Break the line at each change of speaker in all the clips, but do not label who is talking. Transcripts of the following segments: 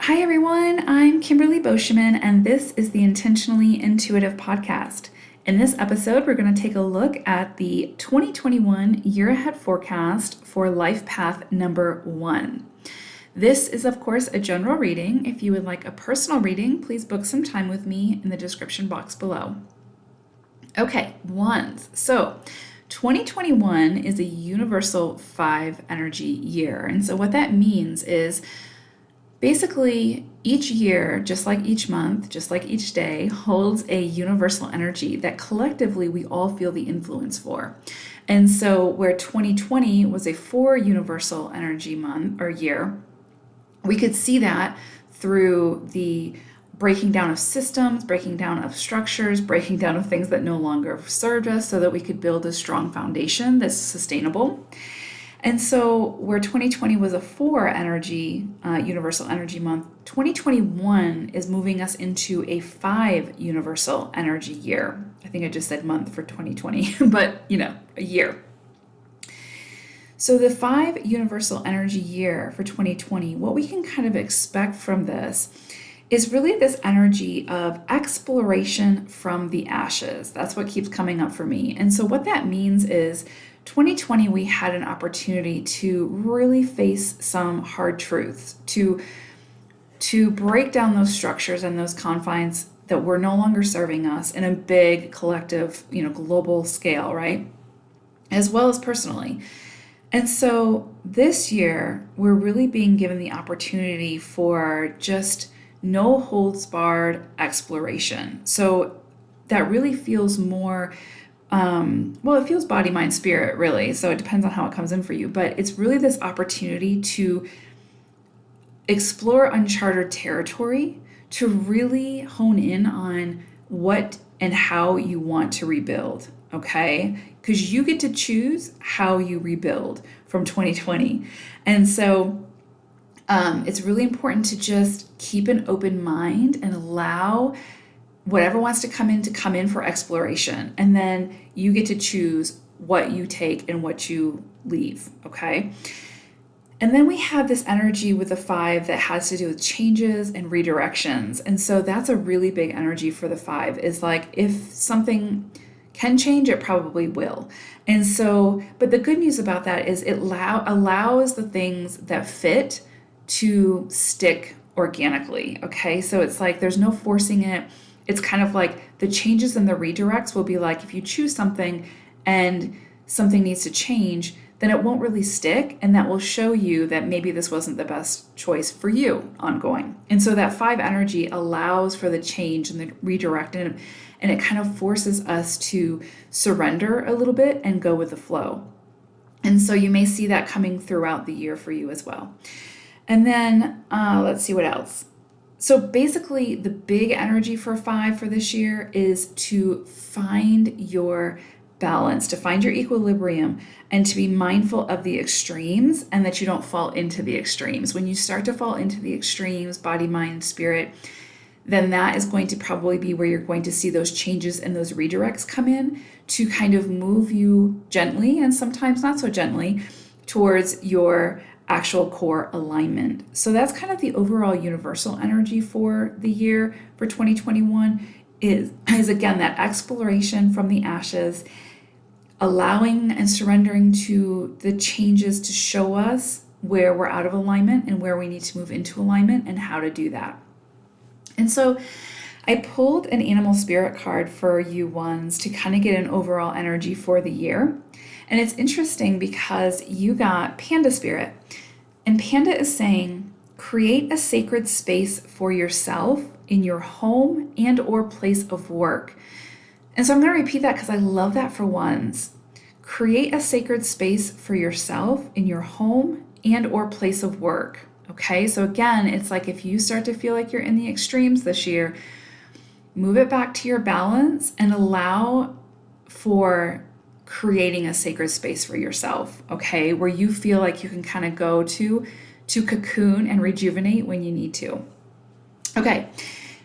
Hi, everyone. I'm Kimberly Boscheman, and this is the Intentionally Intuitive podcast. In this episode, we're going to take a look at the 2021 year ahead forecast for life path number 1. This is, of course, a general reading. If you would like a personal reading, please book some time with me in the description box below. Okay, ones. So 2021 is a universal 5 energy year. And so what that means is basically, each year, just like each month, just like each day, holds a universal energy that collectively we all feel the influence for. And so, where 2020 was a 4 universal energy month or year, we could see that through the breaking down of systems, breaking down of structures, breaking down of things that no longer served us so that we could build a strong foundation that's sustainable. And so where 2020 was a 4 energy, universal energy month, 2021 is moving us into a 5 universal energy year. I think I just said month for 2020, but a year. So the 5 universal energy year for 2020, what we can kind of expect from this is really this energy of exploration from the ashes. That's what keeps coming up for me. And so what that means is 2020, we had an opportunity to really face some hard truths, to break down those structures and those confines that were no longer serving us in a big collective, global scale, right? As well as personally. And so this year, we're really being given the opportunity for just no holds barred exploration. So that really feels more it feels body, mind, spirit, really. So it depends on how it comes in for you. But it's really this opportunity to explore uncharted territory, to really hone in on what and how you want to rebuild, okay? Because you get to choose how you rebuild from 2020. And so it's really important to just keep an open mind and allow whatever wants to come in for exploration. And then you get to choose what you take and what you leave, okay? And then we have this energy with the 5 that has to do with changes and redirections. And so that's a really big energy for the 5, is like if something can change, it probably will. And so, but the good news about that is it allows the things that fit to stick organically, okay? So it's like there's no forcing it. It's kind of like the changes and the redirects will be like if you choose something and something needs to change, then it won't really stick, and that will show you that maybe this wasn't the best choice for you ongoing. And so that 5 energy allows for the change and the redirect, and it kind of forces us to surrender a little bit and go with the flow. And so you may see that coming throughout the year for you as well. And then let's see what else. So basically, the big energy for 5 for this year is to find your balance, to find your equilibrium, and to be mindful of the extremes and that you don't fall into the extremes. When you start to fall into the extremes, body, mind, spirit, then that is going to probably be where you're going to see those changes and those redirects come in to kind of move you gently and sometimes not so gently towards your actual core alignment. So that's kind of the overall universal energy for the year for 2021 is again that exploration from the ashes, allowing and surrendering to the changes to show us where we're out of alignment and where we need to move into alignment and how to do that. And so I pulled an animal spirit card for you ones to kind of get an overall energy for the year. And it's interesting because you got Panda Spirit. And Panda is saying, create a sacred space for yourself in your home and or place of work. And so I'm going to repeat that because I love that for ones. Create a sacred space for yourself in your home and or place of work. Okay, so again, it's like if you start to feel like you're in the extremes this year, move it back to your balance and allow for creating a sacred space for yourself, okay, where you feel like you can kind of go to cocoon and rejuvenate when you need to. Okay,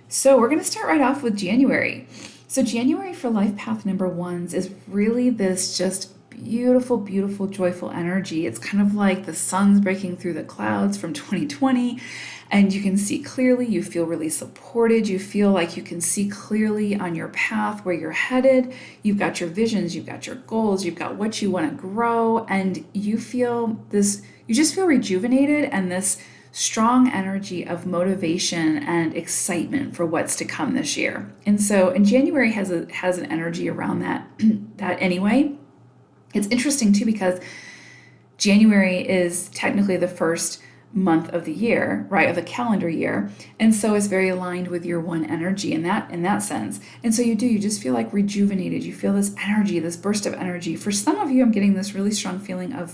so we're going to start right off with January. So January for life path number 1s is really this just beautiful, beautiful, joyful energy. It's kind of like the sun's breaking through the clouds from 2020, and you can see clearly. You feel really supported. You feel like you can see clearly on your path where you're headed. You've got your visions, you've got your goals, you've got what you want to grow, and you just feel rejuvenated and this strong energy of motivation and excitement for what's to come this year. And January has an energy around that that anyway. It's interesting too because January is technically the first month of the year, right, of the calendar year. And so it's very aligned with your one energy in that sense. And so you just feel like rejuvenated. You feel this energy, this burst of energy. For some of you, I'm getting this really strong feeling of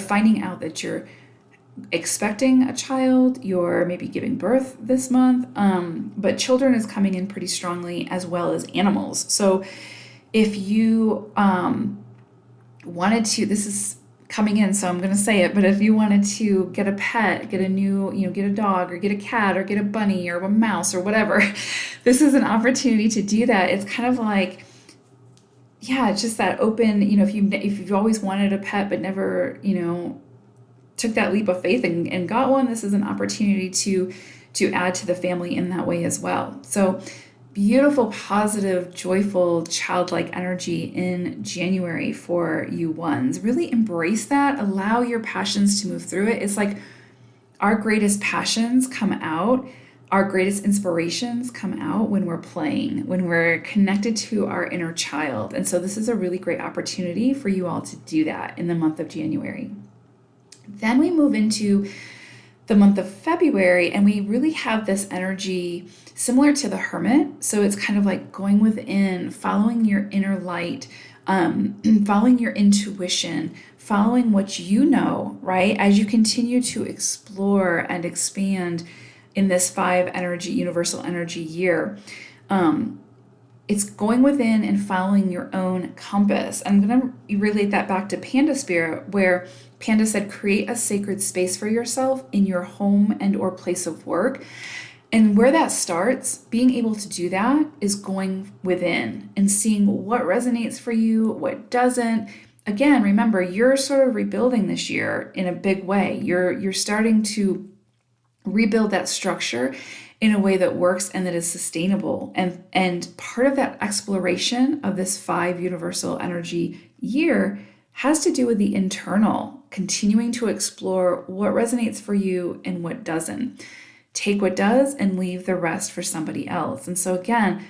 finding out that you're expecting a child, you're maybe giving birth this month, but children is coming in pretty strongly as well as animals. So if you wanted to, this is coming in, so I'm going to say it, but if you wanted to get a pet, get a dog or get a cat or get a bunny or a mouse or whatever, this is an opportunity to do that. It's kind of like, yeah, it's just that open, if you've always wanted a pet but never, took that leap of faith and got one, this is an opportunity to add to the family in that way as well. So beautiful, positive, joyful, childlike energy in January for you ones. Really embrace that. Allow your passions to move through it. It's like our greatest passions come out. Our greatest inspirations come out when we're playing, when we're connected to our inner child. And so this is a really great opportunity for you all to do that in the month of January. Then we move into the month of February, and we really have this energy similar to the Hermit. So it's kind of like going within, following your inner light, following your intuition, following what you know, right? As you continue to explore and expand in this 5 energy, universal energy year, it's going within and following your own compass. I'm going to relate that back to Panda Spirit, where Panda said, create a sacred space for yourself in your home and or place of work. And where that starts, being able to do that is going within and seeing what resonates for you, what doesn't. Again, remember, you're sort of rebuilding this year in a big way. You're starting to rebuild that structure in a way that works and that is sustainable. And part of that exploration of this 5 universal energy year has to do with the internal, continuing to explore what resonates for you and what doesn't. Take what does and leave the rest for somebody else. And so again,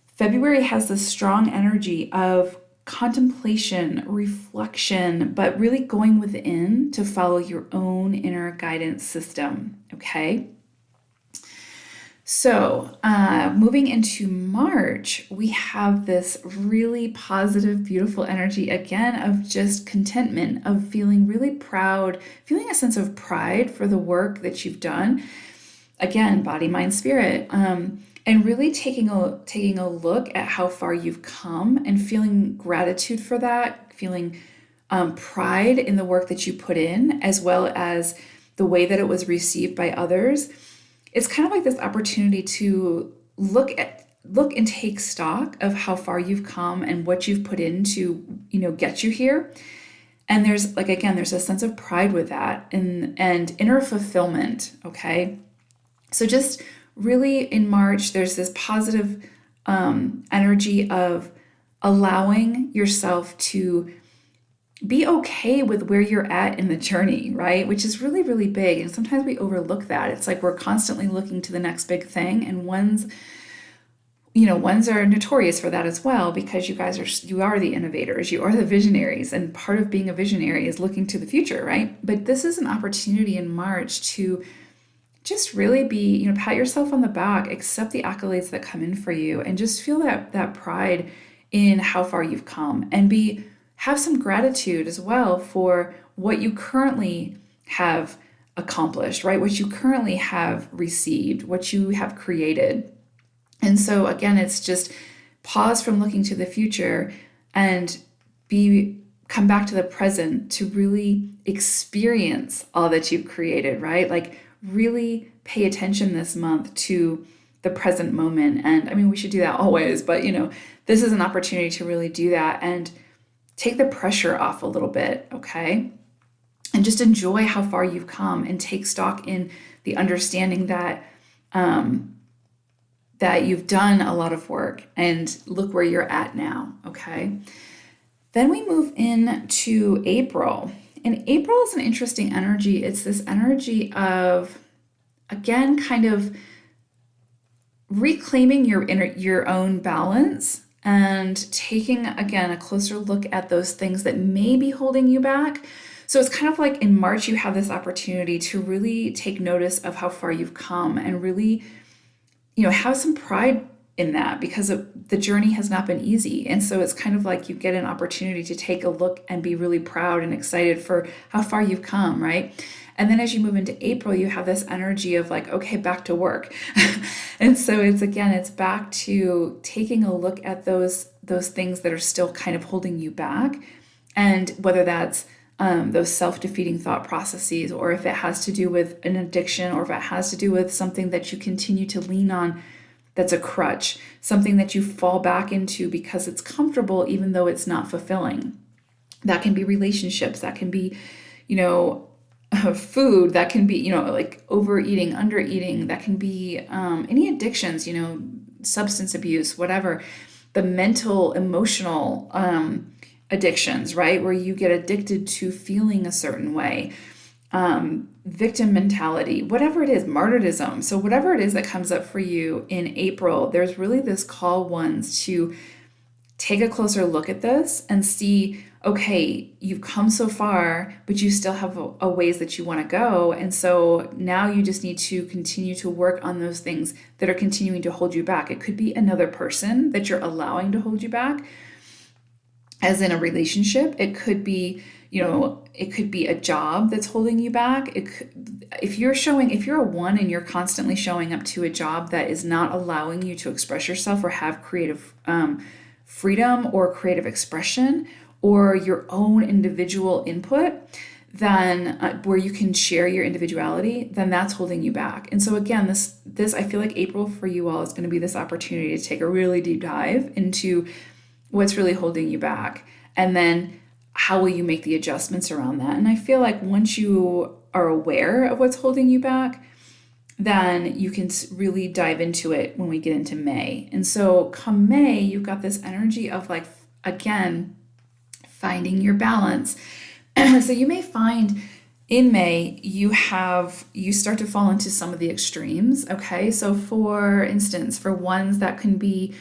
February has this strong energy of contemplation, reflection, but really going within to follow your own inner guidance system, okay? So moving into March, we have this really positive, beautiful energy again of just contentment, of feeling really proud, feeling a sense of pride for the work that you've done. Again, body, mind, spirit, and really taking a look at how far you've come and feeling gratitude for that, feeling pride in the work that you put in, as well as the way that it was received by others. It's kind of like this opportunity to look and take stock of how far you've come and what you've put in to, get you here. And there's a sense of pride with that and inner fulfillment, okay? So just really in March, there's this positive energy of allowing yourself to be okay with where you're at in the journey, right? Which is really, really big. And sometimes we overlook that. It's like we're constantly looking to the next big thing. And ones are notorious for that as well, because you are the innovators, you are the visionaries. And part of being a visionary is looking to the future, right? But this is an opportunity in March to just really be, pat yourself on the back, accept the accolades that come in for you, and just feel that pride in how far you've come, and have some gratitude as well for what you currently have accomplished, right? What you currently have received, what you have created. And so again, it's just pause from looking to the future and come back to the present to really experience all that you've created, right? Like really pay attention this month to the present moment. And I mean, we should do that always, but this is an opportunity to really do that and take the pressure off a little bit, okay? And and just enjoy how far you've come and take stock in the understanding that that you've done a lot of work and look where you're at now, okay? Then we move into April. And April is an interesting energy. It's this energy of, again, kind of reclaiming your own balance and taking, again, a closer look at those things that may be holding you back. So it's kind of like in March, you have this opportunity to really take notice of how far you've come and really, have some pride in that, because the journey has not been easy. And so it's kind of like you get an opportunity to take a look and be really proud and excited for how far you've come, right? And then as you move into April, you have this energy of like, okay, back to work. And so it's back to taking a look at those things that are still kind of holding you back. And whether that's those self-defeating thought processes, or if it has to do with an addiction, or if it has to do with something that you continue to lean on that's a crutch, something that you fall back into because it's comfortable even though it's not fulfilling. That can be relationships, that can be, food, that can be, like overeating, undereating, that can be any addictions, substance abuse, whatever, the mental, emotional addictions, right? Where you get addicted to feeling a certain way. Victim mentality, whatever it is, martyrdom. So whatever it is that comes up for you in April, there's really this call once to take a closer look at this and see, okay, you've come so far, but you still have a ways that you want to go. And so now you just need to continue to work on those things that are continuing to hold you back. It could be another person that you're allowing to hold you back, as in a relationship. It could be, it could be a job that's holding you back. If you're a 1 and you're constantly showing up to a job that is not allowing you to express yourself or have creative freedom or creative expression or your own individual input, then where you can share your individuality, then that's holding you back. And so again, this I feel like April for you all is going to be this opportunity to take a really deep dive into what's really holding you back. And then how will you make the adjustments around that? And I feel like once you are aware of what's holding you back, then you can really dive into it when we get into May. And so come May, you've got this energy of like, again, finding your balance. So you may find in May, you start to fall into some of the extremes. Okay. So for instance, for ones that can be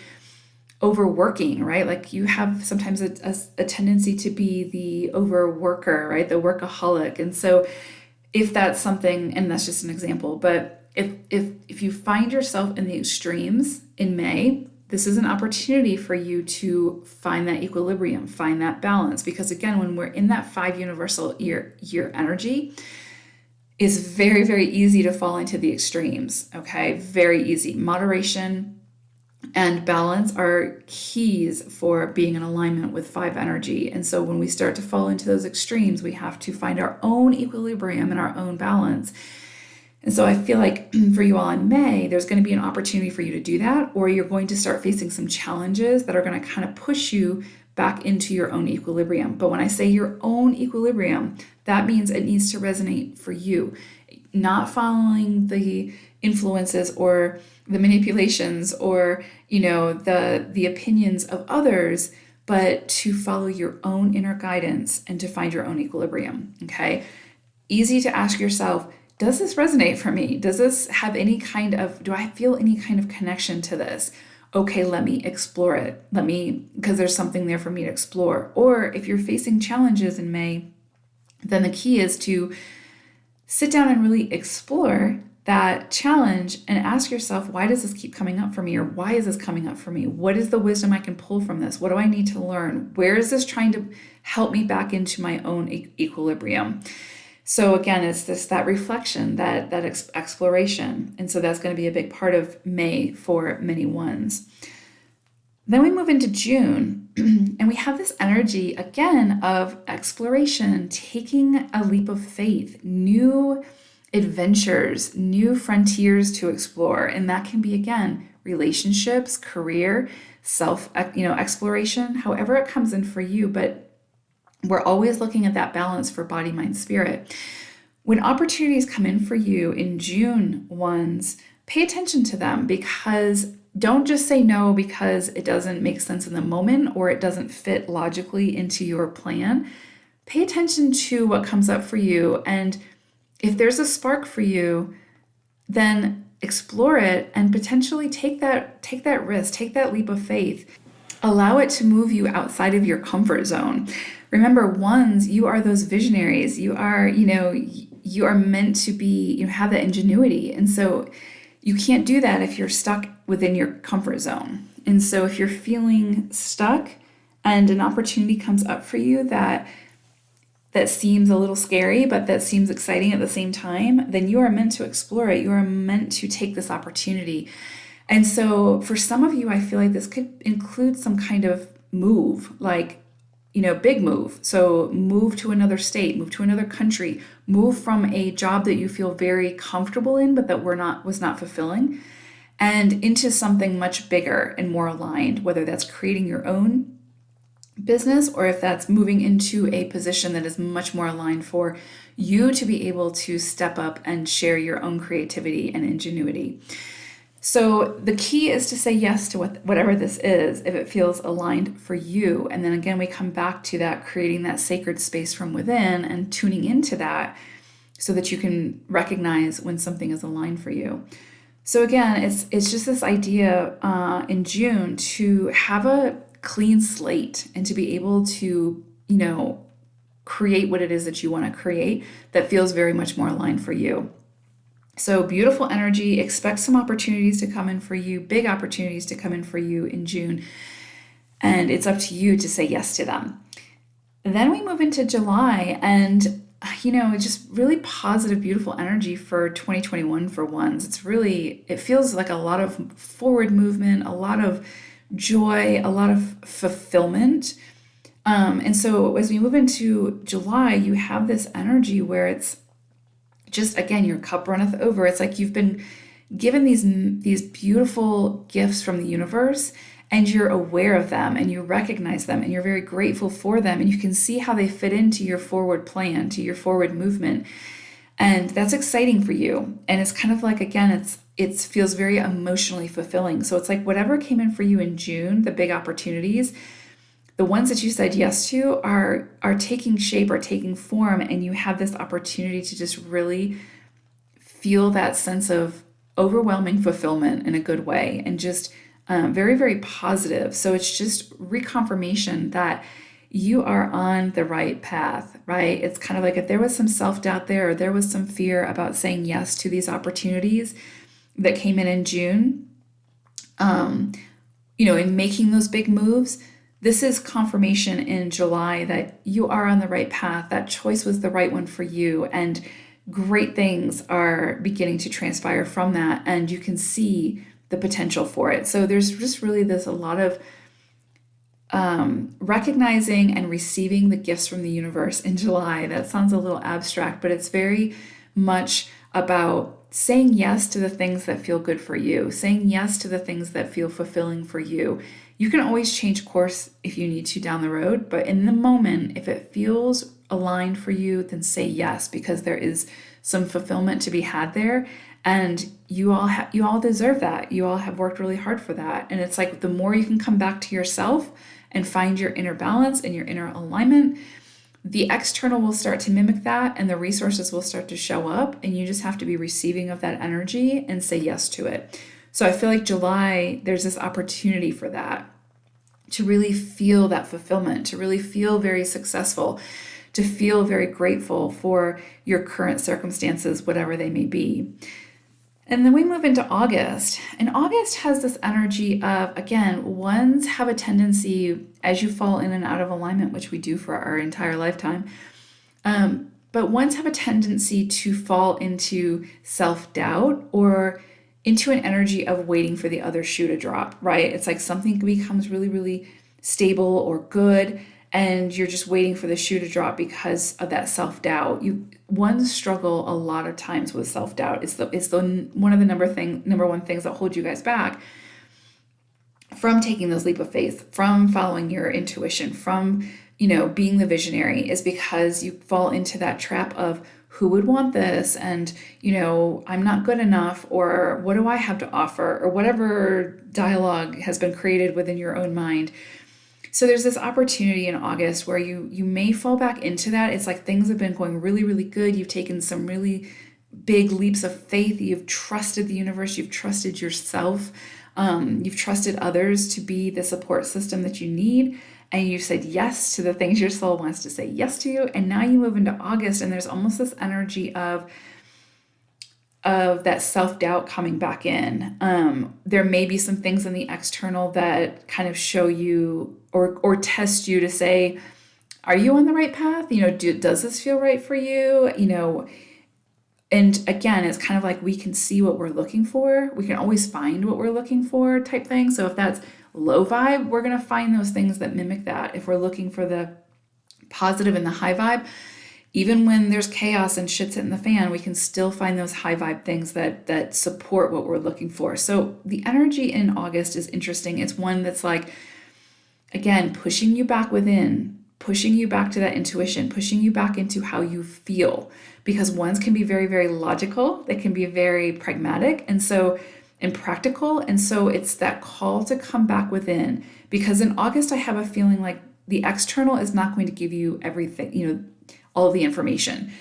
overworking, right? Like you have sometimes a tendency to be the overworker, right? The workaholic. And so if that's something, and that's just an example, but if you find yourself in the extremes in May, this is an opportunity for you to find that equilibrium, find that balance. Because again, when we're in that 5 universal year energy, it's very, very easy to fall into the extremes. Okay. Very easy. Moderation and balance are keys for being in alignment with 5 energy. And so when we start to fall into those extremes, we have to find our own equilibrium and our own balance. And so I feel like for you all in May, there's going to be an opportunity for you to do that, or you're going to start facing some challenges that are going to kind of push you back into your own equilibrium. But when I say your own equilibrium, that means it needs to resonate for you, not following the influences or the manipulations or, the opinions of others, but to follow your own inner guidance and to find your own equilibrium. Okay. Easy to ask yourself, does this resonate for me? Does this have do I feel any kind of connection to this? Okay, let me explore it. Because there's something there for me to explore. Or if you're facing challenges in May, then the key is to sit down and really explore that challenge and ask yourself, why does this keep coming up for me? Or why is this coming up for me? What is the wisdom I can pull from this? What do I need to learn? Where is this trying to help me back into my own equilibrium? So again, it's that reflection, that exploration. And so that's going to be a big part of May for many ones. Then we move into June and we have this energy again of exploration, taking a leap of faith, new adventures, new frontiers to explore. And that can be, again, relationships, career, exploration, however it comes in for you. But We're always looking at that balance for body, mind, spirit. When opportunities come in for you in June ones, pay attention to them, because don't just say no because it doesn't make sense in the moment or it doesn't fit logically into your plan. Pay attention to what comes up for you. And if there's a spark for you, then explore it and potentially take that risk, take that leap of faith. Allow it to move you outside of your comfort zone. Remember, ones, you are those visionaries. You are, you are meant to be, you have that ingenuity. And so you can't do that if you're stuck within your comfort zone. And so if you're feeling stuck and an opportunity comes up for you that seems a little scary, but that seems exciting at the same time, then you are meant to explore it. You are meant to take this opportunity. And so for some of you, I feel like this could include some kind of move, like, big move. So move to another state, move to another country, move from a job that you feel very comfortable in, but that was not fulfilling, and into something much bigger and more aligned, whether that's creating your own business or if that's moving into a position that is much more aligned for you to be able to step up and share your own creativity and ingenuity. So the key is to say yes to whatever this is, if it feels aligned for you. And then again, we come back to that, creating that sacred space from within and tuning into that so that you can recognize when something is aligned for you. So again, it's just this idea in June to have a clean slate and to be able to, create what it is that you want to create that feels very much more aligned for you. So beautiful energy, expect some opportunities to come in for you, big opportunities to come in for you in June. And it's up to you to say yes to them. Then we move into July and, just really positive, beautiful energy for 2021 for ones. It feels like a lot of forward movement, a lot of joy, a lot of fulfillment. And so as we move into July, you have this energy where it's just, again, your cup runneth over. It's like you've been given these beautiful gifts from the universe, and you're aware of them and you recognize them and you're very grateful for them, and you can see how they fit into your forward plan, to your forward movement. And that's exciting for you. And it's kind of like, again, it feels very emotionally fulfilling. So it's like whatever came in for you in June, the big opportunities, the ones that you said yes to are taking shape, are taking form, and you have this opportunity to just really feel that sense of overwhelming fulfillment in a good way, and just very, very positive. So it's just reconfirmation that you are on the right path, right? It's kind of like if there was some self-doubt there, or there was some fear about saying yes to these opportunities that came in June, in making those big moves, this is confirmation in July that you are on the right path. That choice was the right one for you, and great things are beginning to transpire from that, and you can see the potential for it. So there's just really a lot of recognizing and receiving the gifts from the universe in July. That sounds a little abstract, but it's very much about saying yes to the things that feel good for you, saying yes to the things that feel fulfilling for you. You can always change course if you need to down the road, but in the moment, if it feels aligned for you, then say yes, because there is some fulfillment to be had there, and you all deserve that. You all have worked really hard for that, and it's like the more you can come back to yourself and find your inner balance and your inner alignment, the external will start to mimic that, and the resources will start to show up, and you just have to be receiving of that energy and say yes to it. So I feel like July, there's this opportunity for that, to really feel that fulfillment, to really feel very successful, to feel very grateful for your current circumstances, whatever they may be. And then we move into August, and August has this energy of, again, ones have a tendency, as you fall in and out of alignment, which we do for our entire lifetime, but ones have a tendency to fall into self-doubt or into an energy of waiting for the other shoe to drop, right? It's like something becomes really, really stable or good, and you're just waiting for the shoe to drop because of that self-doubt. Ones struggle a lot of times with self-doubt. It's the one of the number one things that hold you guys back from taking this leap of faith, from following your intuition, from being the visionary is because you fall into that trap of who would want this, and I'm not good enough, or what do I have to offer, or whatever dialogue has been created within your own mind. So there's this opportunity in August where you may fall back into that. It's like things have been going really, really good. You've taken some really big leaps of faith. You've trusted the universe. You've trusted yourself. You've trusted others to be the support system that you need. And you've said yes to the things your soul wants to say yes to you. And now you move into August, and there's almost this energy of that self-doubt coming back in. There may be some things in the external that kind of show you or test you to say, are you on the right path? Does this feel right for you? And again, it's kind of like we can see what we're looking for. We can always find what we're looking for type thing. So if that's low vibe, we're going to find those things that mimic that. If we're looking for the positive and the high vibe, even when there's chaos and shit's hitting the fan, we can still find those high vibe things that support what we're looking for. So the energy in August is interesting. It's one that's like, again, pushing you back within, pushing you back to that intuition, pushing you back into how you feel. Because ones can be very, very logical. They can be very pragmatic and practical. And so it's that call to come back within. Because in August, I have a feeling like the external is not going to give you everything, all of the information.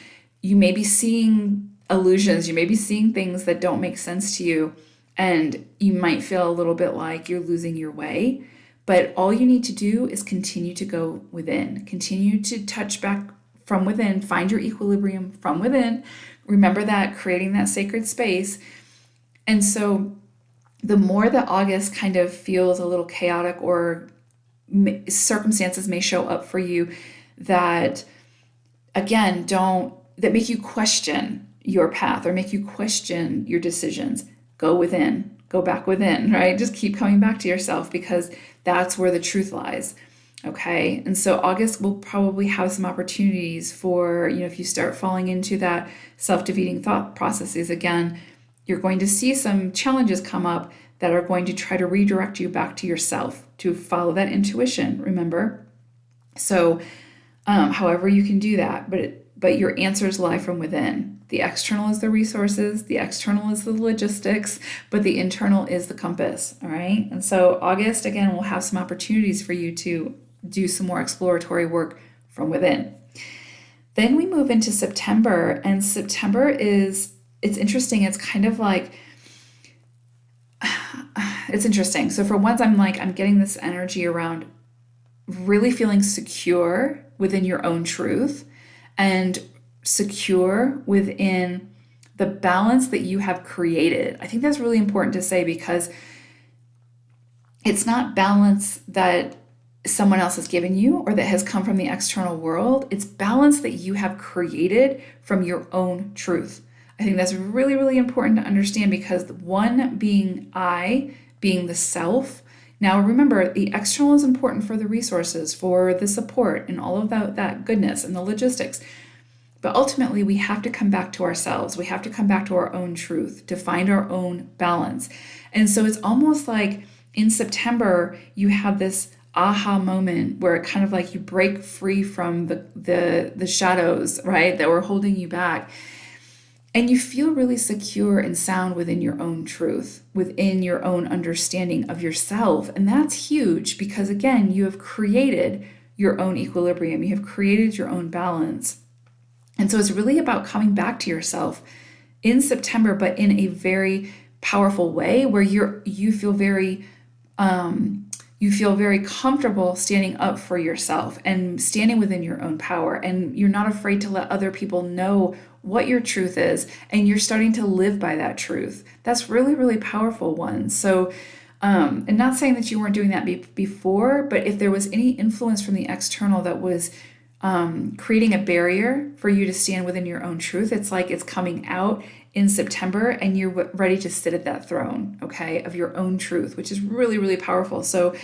You may be seeing illusions. You may be seeing things that don't make sense to you. And you might feel a little bit like you're losing your way. But all you need to do is continue to go within. Continue to touch back from within, find your equilibrium from within. Remember that, creating that sacred space. And so the more that August kind of feels a little chaotic, or circumstances may show up for you that, again, that make you question your path or make you question your decisions, go within, go back within, right? Just keep coming back to yourself, because that's where the truth lies. Okay. And so August will probably have some opportunities for, if you start falling into that self-defeating thought processes again, you're going to see some challenges come up that are going to try to redirect you back to yourself, to follow that intuition, remember? So however you can do that, but your answers lie from within. The external is the resources, the external is the logistics, but the internal is the compass, all right? And so August, again, will have some opportunities for you to do some more exploratory work from within. Then we move into September, and September it's interesting. It's kind of like, it's interesting. So for once, I'm getting this energy around really feeling secure within your own truth and secure within the balance that you have created. I think that's really important to say, because it's not balance that someone else has given you or that has come from the external world. It's balance that you have created from your own truth. I think that's really, really important to understand, because one being being the self. Now remember, the external is important for the resources, for the support, and all of that goodness and the logistics. But ultimately, we have to come back to ourselves. We have to come back to our own truth to find our own balance. And so it's almost like in September, you have this aha moment where it kind of like you break free from the shadows, right, that were holding you back. And you feel really secure and sound within your own truth, within your own understanding of yourself. And that's huge, because again, you have created your own equilibrium. You have created your own balance. And so it's really about coming back to yourself in September, but in a very powerful way where you feel very comfortable standing up for yourself and standing within your own power. And you're not afraid to let other people know what your truth is, and you're starting to live by that truth. That's really, really powerful one. So, and not saying that you weren't doing that before, but if there was any influence from the external that was creating a barrier for you to stand within your own truth, it's like it's coming out in September, and you're ready to sit at that throne, okay, of your own truth, which is really, really powerful. So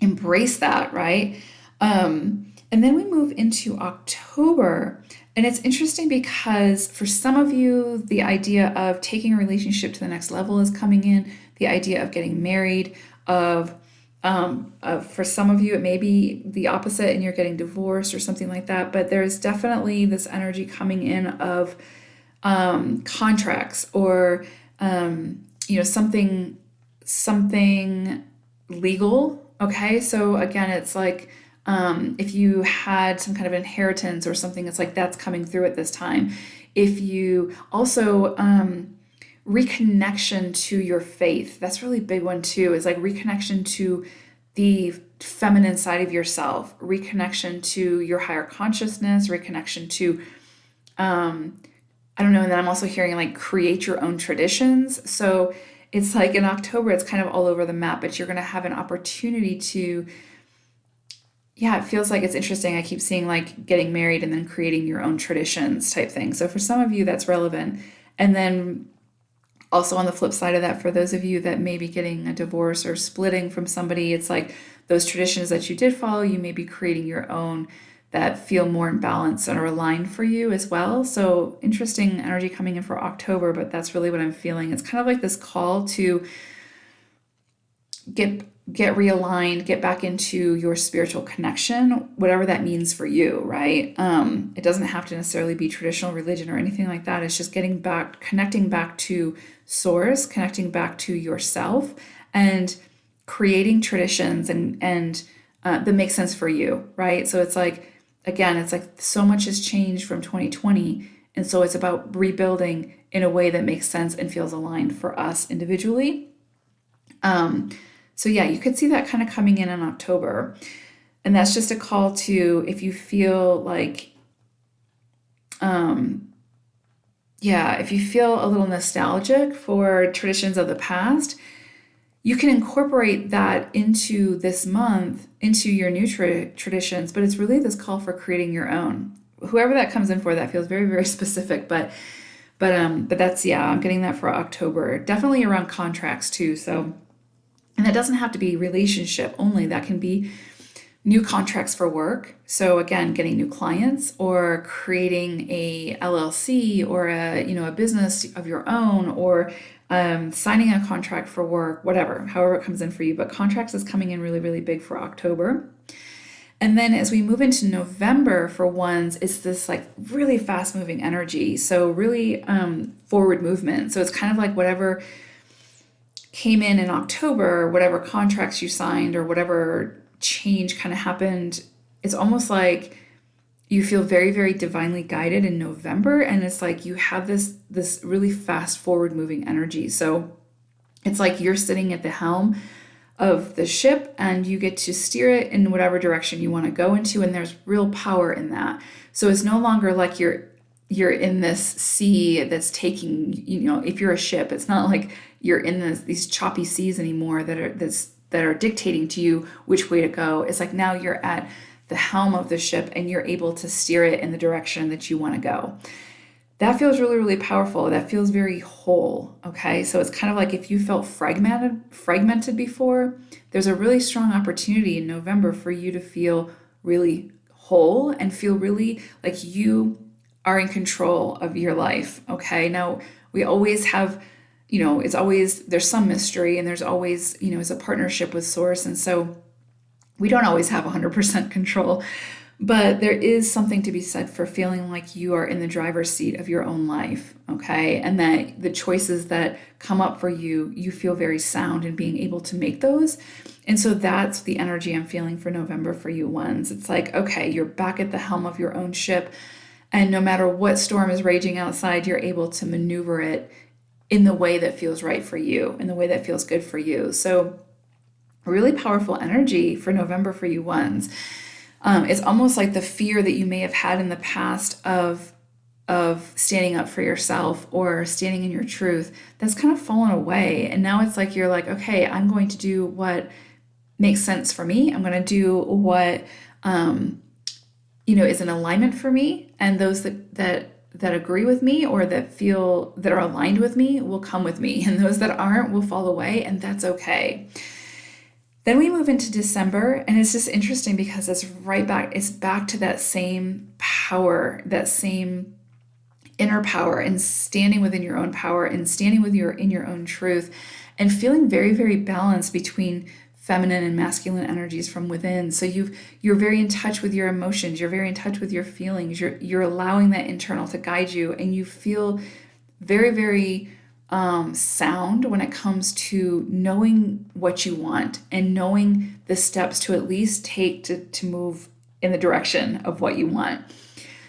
embrace that, right? And then we move into October. And it's interesting because for some of you, the idea of taking a relationship to the next level is coming in, the idea of getting married, of For some of you, it may be the opposite and you're getting divorced or something like that. But there's definitely this energy coming in of contracts or something legal. Okay, so again, it's like if you had some kind of inheritance or something, it's like that's coming through at this time. If you also reconnection to your faith, that's really big one too, is like reconnection to the feminine side of yourself, reconnection to your higher consciousness, reconnection to I don't know. And then I'm also hearing like create your own traditions. So it's like in October, it's kind of all over the map, but you're going to have an opportunity to, yeah, it feels like it's interesting. I keep seeing like getting married and then creating your own traditions type thing. So for some of you, that's relevant. And then also on the flip side of that, for those of you that may be getting a divorce or splitting from somebody, it's like those traditions that you did follow, you may be creating your own that feel more in balance and are aligned for you as well. So interesting energy coming in for October, but that's really what I'm feeling. It's kind of like this call to get realigned, get back into your spiritual connection, whatever that means for you, right? It doesn't have to necessarily be traditional religion or anything like that. It's just getting back, connecting back to source, connecting back to yourself, and creating traditions and that make sense for you, right? So it's like, again, it's like so much has changed from 2020. And so it's about rebuilding in a way that makes sense and feels aligned for us individually. So yeah, you could see that kind of coming in October. And that's just a call to, if you feel like, if you feel a little nostalgic for traditions of the past, you can incorporate that into this month, into your new traditions, but it's really this call for creating your own. Whoever that comes in for, that feels very, very specific, but that's, yeah, I'm getting that for October. Definitely around contracts too. So, and that doesn't have to be relationship only. That can be new contracts for work. So again, getting new clients or creating a LLC or a business of your own, or signing a contract for work, whatever, however it comes in for you. But contracts is coming in really, really big for October. And then as we move into November for ones, it's this like really fast moving energy. So really forward movement. So it's kind of like whatever came in October, whatever contracts you signed or whatever change kind of happened, it's almost like you feel very, very divinely guided in November. And it's like you have this really fast forward moving energy. So it's like you're sitting at the helm of the ship and you get to steer it in whatever direction you want to go into. And there's real power in that. So it's no longer like you're in this sea that's taking, if you're a ship, it's not like you're in these choppy seas anymore that are dictating to you which way to go. It's like now you're at the helm of the ship and you're able to steer it in the direction that you want to go. That feels really, really powerful. That feels very whole. Okay. So it's kind of like if you felt fragmented before, there's a really strong opportunity in November for you to feel really whole and feel really like you are in control of your life. Okay. Now we always have, it's always, there's some mystery and there's always, it's a partnership with source. And so we don't always have 100% control, but there is something to be said for feeling like you are in the driver's seat of your own life. Okay. And that the choices that come up for you, you feel very sound in being able to make those. And so that's the energy I'm feeling for November for you ones. It's like, okay, you're back at the helm of your own ship. And no matter what storm is raging outside, you're able to maneuver it in the way that feels right for you, in the way that feels good for you. So really powerful energy for November for you ones. It's almost like the fear that you may have had in the past of standing up for yourself or standing in your truth, that's kind of fallen away. And now it's like, you're like, okay, I'm going to do what makes sense for me. I'm going to do what, is in alignment for me. And those that agree with me or that are aligned with me will come with me. And those that aren't will fall away, and that's okay. Then we move into December, and it's just interesting because it's back to that same power, that same inner power, and standing within your own power and standing in your own truth and feeling very, very balanced between feminine and masculine energies from within. So you're very in touch with your emotions, you're very in touch with your feelings, you're allowing that internal to guide you, and you feel very, very sound when it comes to knowing what you want and knowing the steps to at least take to move in the direction of what you want.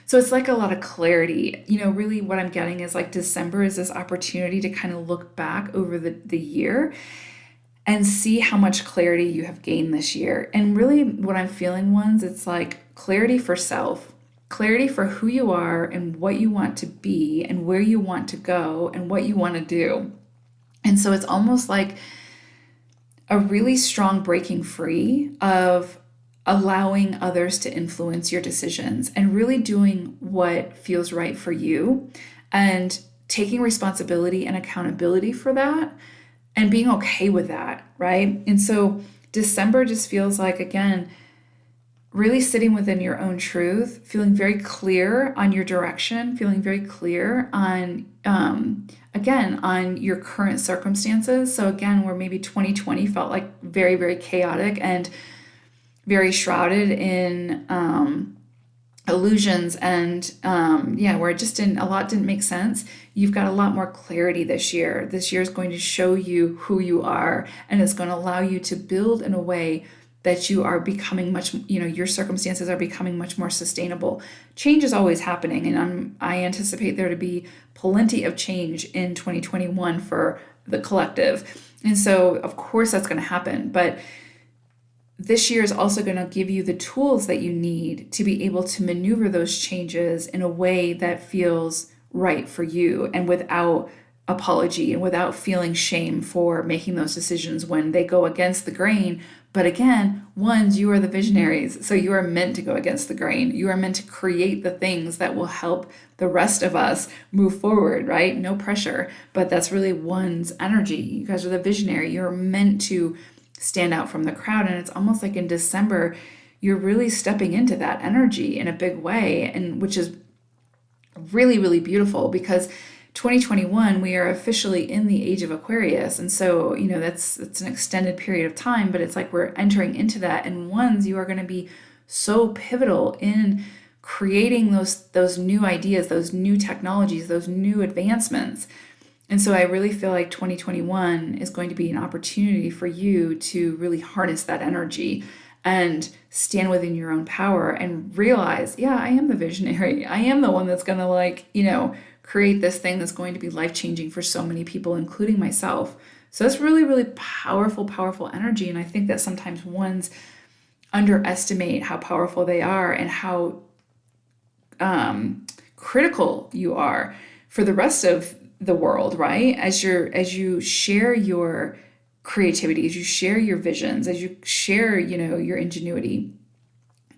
So it's like a lot of clarity. Really what I'm getting is like December is this opportunity to kind of look back over the year and see how much clarity you have gained this year. And really what I'm feeling, ones, it's like clarity for self, clarity for who you are and what you want to be and where you want to go and what you want to do. And so it's almost like a really strong breaking free of allowing others to influence your decisions and really doing what feels right for you and taking responsibility and accountability for that and being okay with that, right? And so December just feels like, again, really sitting within your own truth, feeling very clear on your direction, feeling very clear on, again, on your current circumstances. So again, where maybe 2020 felt like very, very chaotic and very shrouded in illusions and where it just a lot didn't make sense. You've got a lot more clarity this year. This year is going to show you who you are, and it's going to allow you to build in a way that you are becoming much, your circumstances are becoming much more sustainable. Change is always happening, and I anticipate there to be plenty of change in 2021 for the collective. And so, of course, that's going to happen. But this year is also going to give you the tools that you need to be able to maneuver those changes in a way that feels right for you and without apology and without feeling shame for making those decisions when they go against the grain. But again, ones, you are the visionaries, so you are meant to go against the grain. You are meant to create the things that will help the rest of us move forward, right? No pressure, but that's really one's energy. You guys are the visionary. You're meant to stand out from the crowd, and it's almost like in December, you're really stepping into that energy in a big way, and which is really, really beautiful because 2021, we are officially in the age of Aquarius. And so, that's an extended period of time, but it's like we're entering into that. And ones, you are going to be so pivotal in creating those new ideas, those new technologies, those new advancements. And so I really feel like 2021 is going to be an opportunity for you to really harness that energy and stand within your own power and realize, yeah, I am the visionary. I am the one that's going to create this thing that's going to be life-changing for so many people, including myself. So that's really, really powerful, powerful energy. And I think that sometimes ones underestimate how powerful they are and how critical you are for the rest of the world, right? As you share your creativity, as you share your visions, as you share, your ingenuity,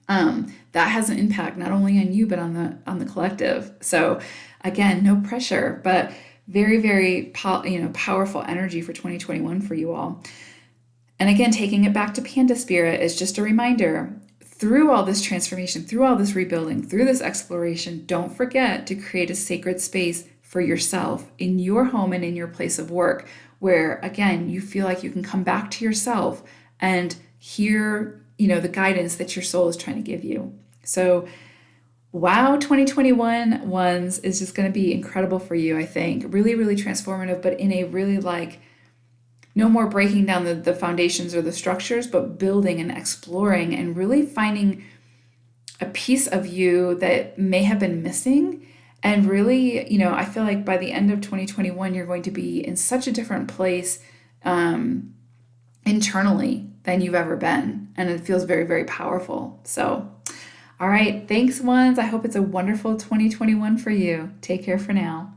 that has an impact not only on you but on the collective. So again, no pressure, but very, very powerful energy for 2021 for you all. And again, taking it back to Panda Spirit is just a reminder, through all this transformation, through all this rebuilding, through this exploration, don't forget to create a sacred space for yourself in your home and in your place of work, where again, you feel like you can come back to yourself and hear, the guidance that your soul is trying to give you. So wow, 2021 ones is just going to be incredible for you, I think. Really, really transformative, but in a really no more breaking down the foundations or the structures, but building and exploring and really finding a piece of you that may have been missing. And really, I feel like by the end of 2021, you're going to be in such a different place internally than you've ever been. And it feels very, very powerful. So, all right. Thanks, ones. I hope it's a wonderful 2021 for you. Take care for now.